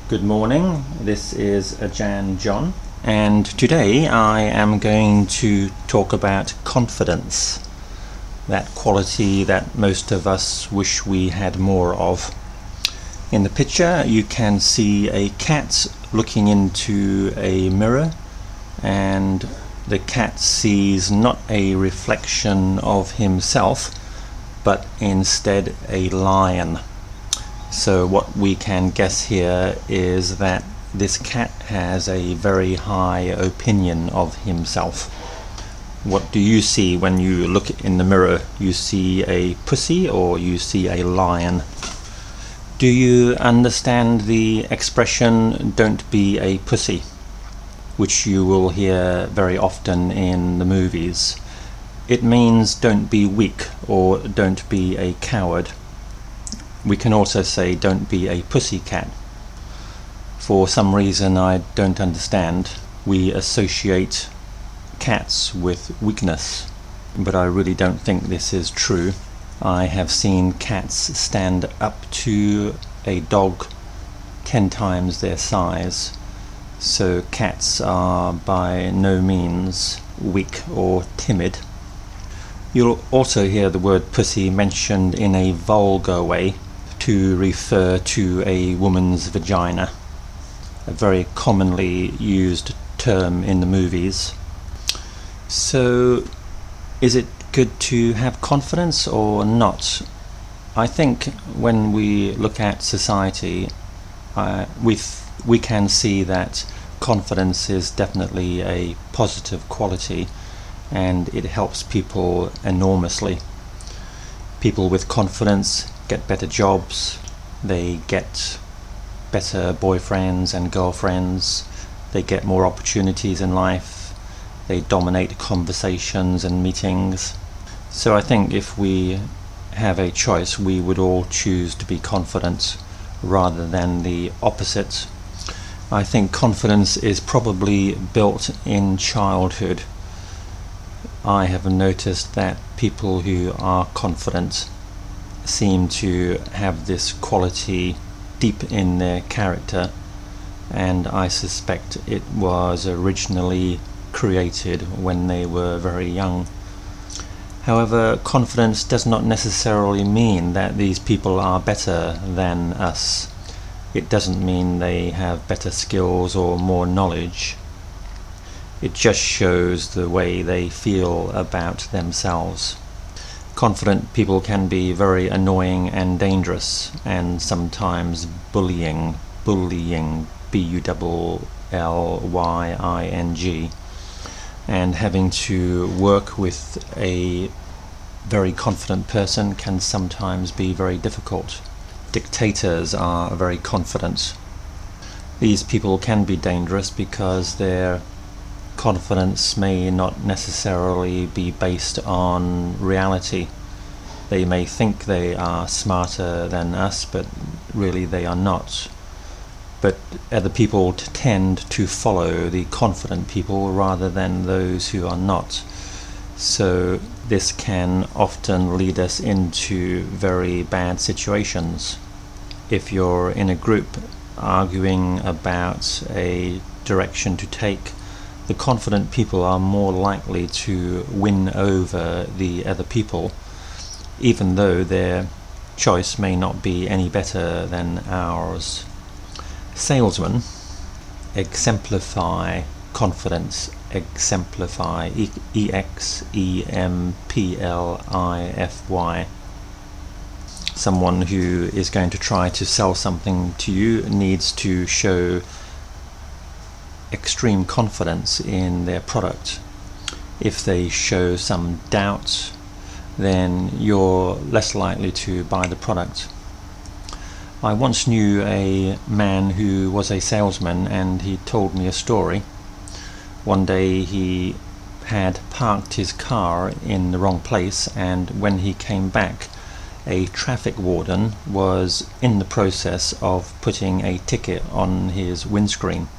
Good morning, this is Jan John, and today I am going to talk about confidence, that quality that most of us wish we had more of. In the picture you can see a cat looking into a mirror, and the cat sees not a reflection of himself but instead a lion. So what we can guess here is that this cat has a very high opinion of himself. What do you see when you look in the mirror? You see a pussy or you see a lion? Do you understand the expression "don't be a pussy," which you will hear very often in the movies? It means don't be weak or don't be a coward. We can also say don't be a pussycat. For some reason I don't understand, we associate cats with weakness, but I really don't think this is true. I have seen cats stand up to a dog 10 times their size, so cats are by no means weak or timid. You'll also hear the word pussy mentioned in a vulgar way, to refer to a woman's vagina, a very commonly used term in the movies. So, is it good to have confidence or not? I think when we look at society, we can see that confidence is definitely a positive quality, and it helps people enormously. People with confidence get better jobs, they get better boyfriends and girlfriends, they get more opportunities in life, they dominate conversations and meetings. So I think if we have a choice, we would all choose to be confident rather than the opposite. I think confidence is probably built in childhood. I have noticed that people who are confident seem to have this quality deep in their character, and I suspect it was originally created when they were very young. However, confidence does not necessarily mean that these people are better than us. It doesn't mean they have better skills or more knowledge. It just shows the way they feel about themselves. Confident people can be very annoying and dangerous, and sometimes bullying, B-U-L-L-Y-I-N-G, and having to work with a very confident person can sometimes be very difficult. Dictators are very confident. These people can be dangerous because their confidence may not necessarily be based on reality. They may think they are smarter than us, but really they are not. But other people tend to follow the confident people rather than those who are not. So this can often lead us into very bad situations. If you're in a group arguing about a direction to take, the confident people are more likely to win over the other people, even though their choice may not be any better than ours. Salesmen exemplify confidence, exemplify, E-X-E-M-P-L-I-F-Y. Someone who is going to try to sell something to you needs to show extreme confidence in their product. If they show some doubt, then you're less likely to buy the product. I once knew a man who was a salesman, and he told me a story. One day he had parked his car in the wrong place, and when he came back, a traffic warden was in the process of putting a ticket on his windscreen.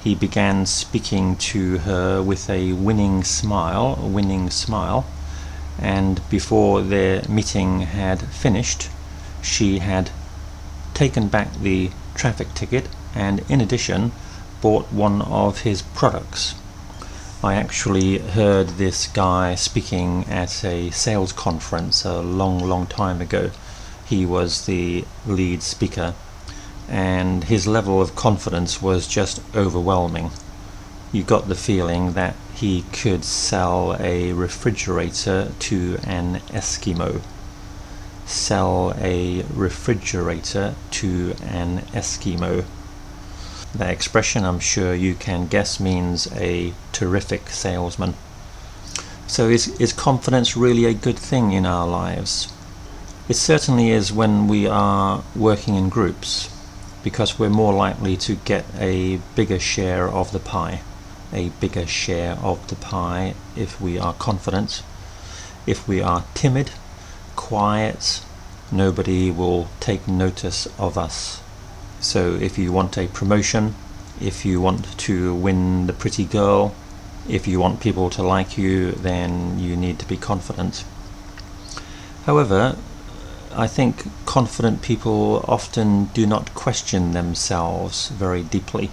He began speaking to her with a winning smile, and before their meeting had finished, she had taken back the traffic ticket and in addition bought one of his products. I actually heard this guy speaking at a sales conference a long time ago. He was the lead speaker and his level of confidence was just overwhelming. You got the feeling that he could sell a refrigerator to an Eskimo. Sell a refrigerator to an Eskimo. That expression, I'm sure you can guess, means a terrific salesman. So is confidence really a good thing in our lives? It certainly is when we are working in groups, because we're more likely to get a bigger share of the pie. A bigger share of the pie if we are confident. If we are timid, quiet, nobody will take notice of us. So if you want a promotion, if you want to win the pretty girl, if you want people to like you, then you need to be confident. However, I think confident people often do not question themselves very deeply,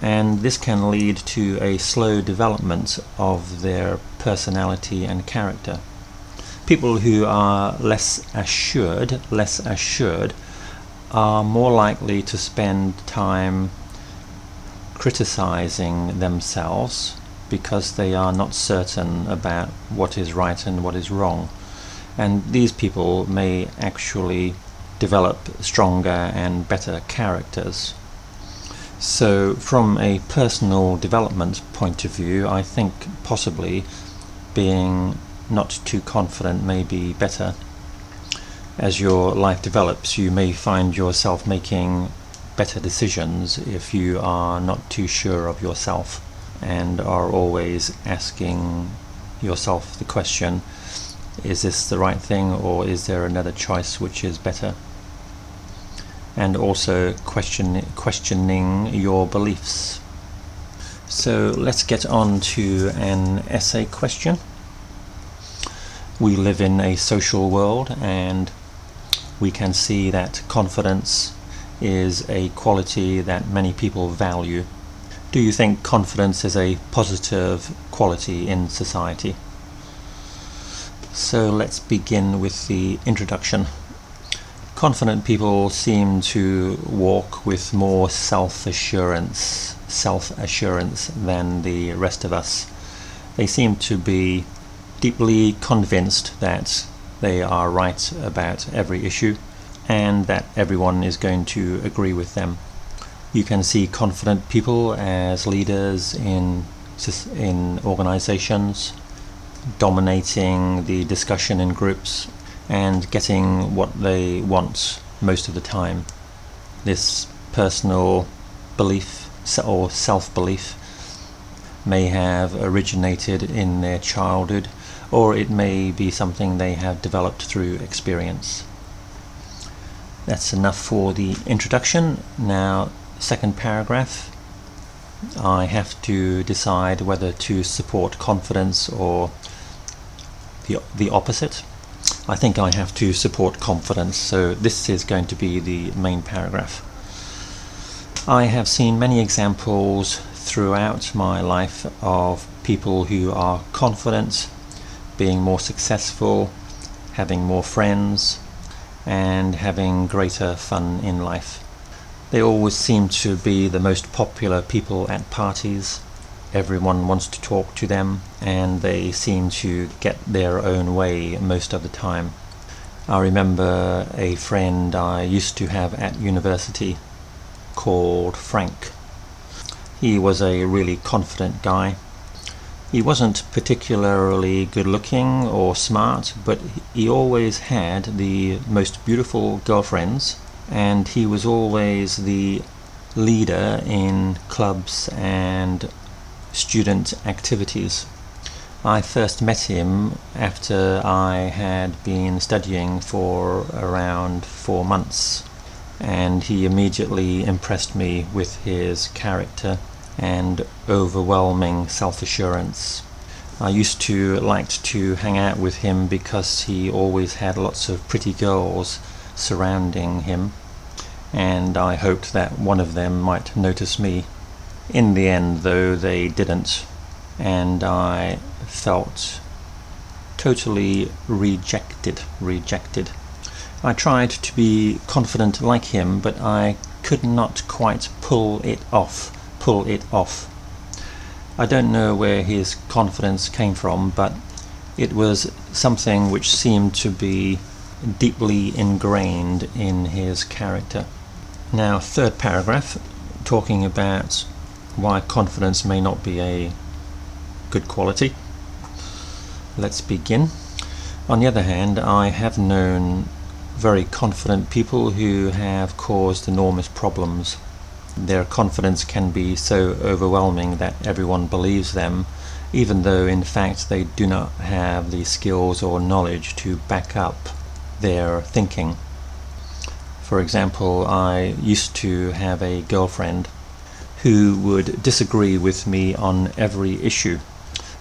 and this can lead to a slow development of their personality and character. People who are less assured are more likely to spend time criticizing themselves because they are not certain about what is right and what is wrong. And these people may actually develop stronger and better characters. So from a personal development point of view, I think possibly being not too confident may be better. As your life develops, you may find yourself making better decisions if you are not too sure of yourself and are always asking yourself the question, is this the right thing, or is there another choice which is better? And also questioning your beliefs. So let's get on to an essay question. We live in a social world and we can see that confidence is a quality that many people value. Do you think confidence is a positive quality in society? So let's begin with the introduction. Confident people seem to walk with more self-assurance than the rest of us. They seem to be deeply convinced that they are right about every issue and that everyone is going to agree with them. You can see confident people as leaders in organizations, dominating the discussion in groups and getting what they want most of the time. This personal belief or self-belief may have originated in their childhood, or it may be something they have developed through experience. That's enough for the introduction. Now, second paragraph. I have to decide whether to support confidence or the opposite. I think I have to support confidence, so this is going to be the main paragraph. I have seen many examples throughout my life of people who are confident, being more successful, having more friends, and having greater fun in life. They always seem to be the most popular people at parties. Everyone wants to talk to them, and they seem to get their own way most of the time. I remember a friend I used to have at university called Frank. He was a really confident guy. He wasn't particularly good looking or smart, but he always had the most beautiful girlfriends, and he was always the leader in clubs and student activities. I first met him after I had been studying for around 4 months, and he immediately impressed me with his character and overwhelming self-assurance. I used to like to hang out with him because he always had lots of pretty girls surrounding him, and I hoped that one of them might notice me. In the end, though, they didn't, and I felt totally rejected. I tried to be confident like him, but I could not quite pull it off. I don't know where his confidence came from, but it was something which seemed to be deeply ingrained in his character. Now, third paragraph, talking about why confidence may not be a good quality. Let's begin. On the other hand, I have known very confident people who have caused enormous problems. Their confidence can be so overwhelming that everyone believes them, even though in fact they do not have the skills or knowledge to back up their thinking. For example, I used to have a girlfriend who would disagree with me on every issue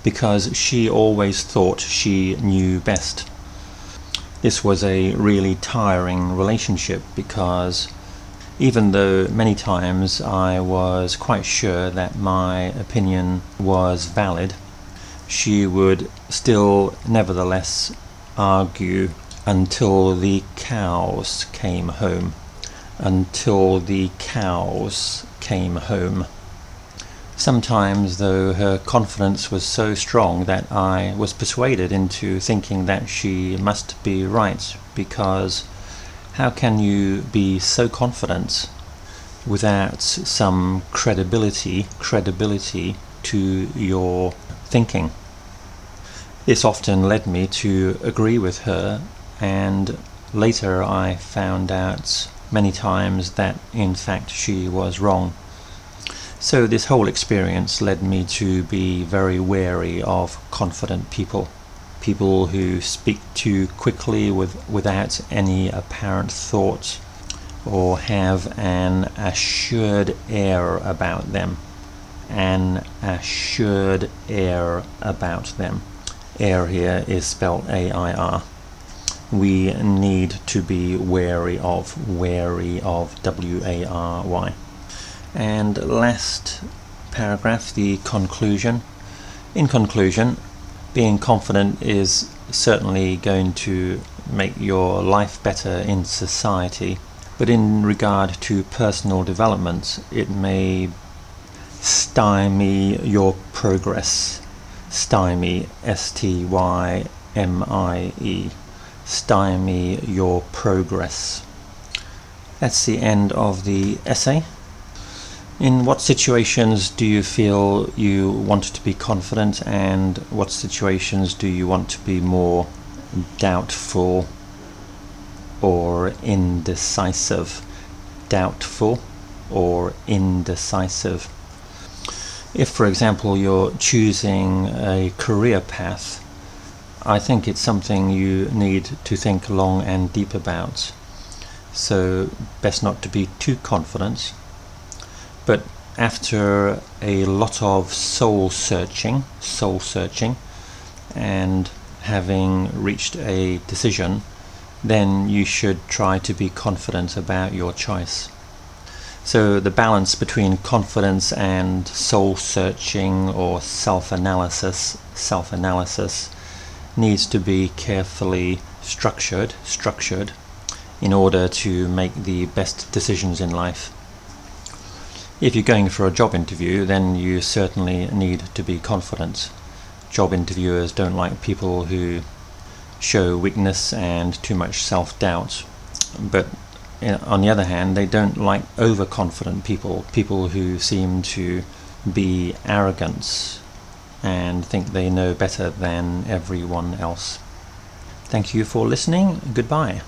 because she always thought she knew best. This was a really tiring relationship because even though many times I was quite sure that my opinion was valid, she would still nevertheless argue until the cows came home. Sometimes, though, her confidence was so strong that I was persuaded into thinking that she must be right, because how can you be so confident without some credibility to your thinking? This often led me to agree with her, and later I found out many times that in fact she was wrong. So this whole experience led me to be very wary of confident people who speak too quickly without any apparent thought, or have an assured air about them. Air here is spelled A-I-R. We need to be wary of, W-A-R-Y. And last paragraph, the conclusion. In conclusion, being confident is certainly going to make your life better in society, but in regard to personal development, it may stymie your progress. Stymie, S-T-Y-M-I-E. Stymie your progress. That's the end of the essay. In what situations do you feel you want to be confident, and what situations do you want to be more doubtful or indecisive? Doubtful or indecisive. If, for example, you're choosing a career path, I think it's something you need to think long and deep about. So best not to be too confident. But after a lot of soul searching, and having reached a decision, then you should try to be confident about your choice. So the balance between confidence and soul searching or self-analysis needs to be carefully structured in order to make the best decisions in life. If you're going for a job interview, then you certainly need to be confident. Job interviewers don't like people who show weakness and too much self-doubt. But on the other hand, they don't like overconfident people who seem to be arrogant and think they know better than everyone else. Thank you for listening. Goodbye.